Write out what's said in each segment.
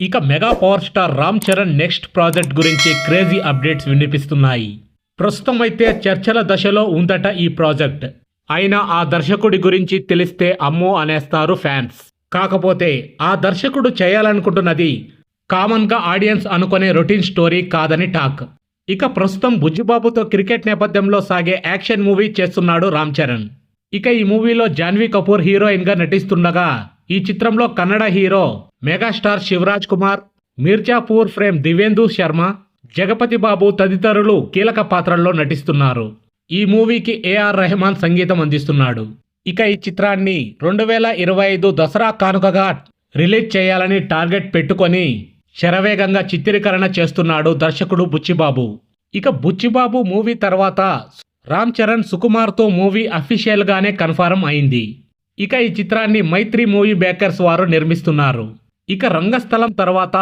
ఇక mega power star Ram Charan next project గురించి crazy updates వినిపిస్తున్నాయి. ప్రస్తుతం అయితే చర్చల దశలో ఉందట ఈ ప్రాజెక్ట్. అయినా ఆ దర్శకుడి గురించి తెలిస్తే అమ్మో అనేస్తారు ఫ్యాన్స్. కాకపోతే ఆ దర్శకుడు చేయాలనుకుంటున్నది కామన్గా ఆడియన్స్ అనుకునే రొటీన్ స్టోరీ కాదని టాక్. ఇక ప్రస్తుతం బుజ్జిబాబుతో క్రికెట్ నేపథ్యంలో సాగే యాక్షన్ మూవీ చేస్తున్నాడు రామ్ చరణ్. ఇక ఈ మూవీలో జాన్వీ కపూర్ హీరోయిన్ గా నటిస్తుండగా ఈ చిత్రంలో Kannada hero megastar Shivaraj Kumar, Mirzapur fame Divyendu Sharma, Jagapathi Babu తదితరులు కీలక పాత్రల్లో నటిస్తున్నారు. ఈ మూవీకి ఏఆర్ రెహమాన్ సంగీతం అందిస్తున్నాడు. ఇక ఈ చిత్రాన్ని 2025 దసరా కానుకగా రిలీజ్ చేయాలని టార్గెట్ పెట్టుకొని శరవేగంగా చిత్రీకరణ చేస్తున్నాడు దర్శకుడు బుచ్చిబాబు. ఇక బుచ్చిబాబు మూవీ తర్వాత రామ్ చరణ్ సుకుమార్తో మూవీ అఫీషియల్ గానే కన్ఫర్మ్ అయింది. ఇక ఈ చిత్రాన్ని మైత్రి మూవీ మేకర్స్ వారు నిర్మిస్తున్నారు. ఇక రంగస్థలం తర్వాత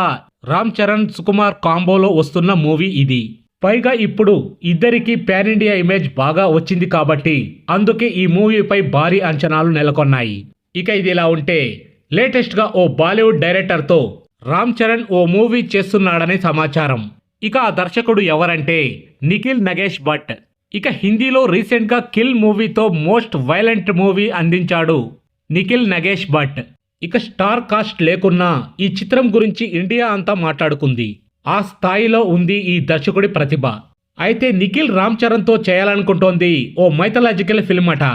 రామ్ చరణ్ సుకుమార్ కాంబోలో వస్తున్న మూవీ ఇది. పైగా ఇప్పుడు ఇద్దరికి పాన్ ఇండియా ఇమేజ్ బాగా వచ్చింది కాబట్టి అందుకే ఈ మూవీపై భారీ అంచనాలు నెలకొన్నాయి. ఇక ఇది ఇలా ఉంటే లేటెస్ట్గా ఓ బాలీవుడ్ డైరెక్టర్తో రామ్ చరణ్ ఓ మూవీ చేస్తున్నాడని సమాచారం. ఇక ఆ దర్శకుడు ఎవరంటే నిఖిల్ నగేష్ భట్. ఇక హిందీలో రీసెంట్గా కిల్ మూవీతో మోస్ట్ వైలెంట్ మూవీ అందించాడు నిఖిల్ నగేష్ భట్. ఇక స్టార్ కాస్ట్ లేకున్నా ఈ చిత్రం గురించి ఇండియా అంతా మాట్లాడుకుంది. ఆ స్థాయిలో ఉంది ఈ దర్శకుడి ప్రతిభ. అయితే నిఖిల్ రామ్ చరణ్తో చేయాలనుకుంటోంది ఓ మైథలాజికల్ ఫిల్మ్ అట.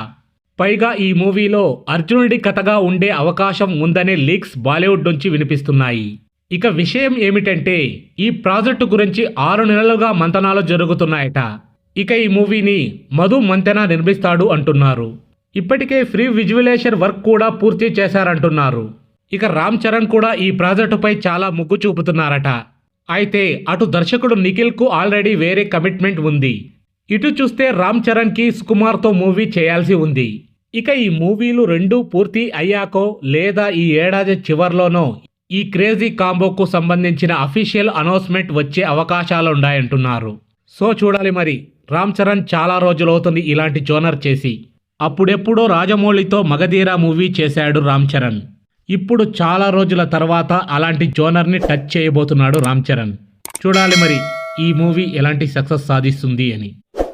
పైగా ఈ మూవీలో అర్జునుడి కథగా ఉండే అవకాశం ఉందనే లీక్స్ బాలీవుడ్ నుంచి వినిపిస్తున్నాయి. ఇక విషయం ఏమిటంటే ఈ ప్రాజెక్టు గురించి 6 నెలలుగా మంతనాలు జరుగుతున్నాయట. ఇక ఈ మూవీని మధు మంతెన నిర్మిస్తాడు అంటున్నారు. ఇప్పటికే ఫ్రీ విజువలైజేషన్ వర్క్ కూడా పూర్తి చేశారంటున్నారు. ఇక రామ్ చరణ్ కూడా ఈ ప్రాజెక్టుపై చాలా మొగ్గు చూపుతున్నారట. అయితే అటు దర్శకుడు నిఖిల్కు ఆల్రెడీ వేరే కమిట్మెంట్ ఉంది. ఇటు చూస్తే రామ్ చరణ్కి సుకుమార్తో మూవీ చేయాల్సి ఉంది. ఇక ఈ మూవీలు రెండూ పూర్తి అయ్యాకో లేదా ఈ ఏడాది చివర్లోనో ఈ క్రేజీ కాంబోకు సంబంధించిన అఫీషియల్ అనౌన్స్మెంట్ వచ్చే అవకాశాలున్నాయంటున్నారు. సో చూడాలి మరి. రామ్ చరణ్ చాలా రోజులవుతుంది ఇలాంటి జోనర్ చేసి. అప్పుడెప్పుడో రాజమౌళితో మగధీర మూవీ చేశాడు రామ్ చరణ్. ఇప్పుడు చాలా రోజుల తర్వాత అలాంటి జోనర్ని టచ్ చేయబోతున్నాడు రామ్ చరణ్. చూడాలి మరి ఈ మూవీ ఎలాంటి సక్సెస్ సాధిస్తుంది అని.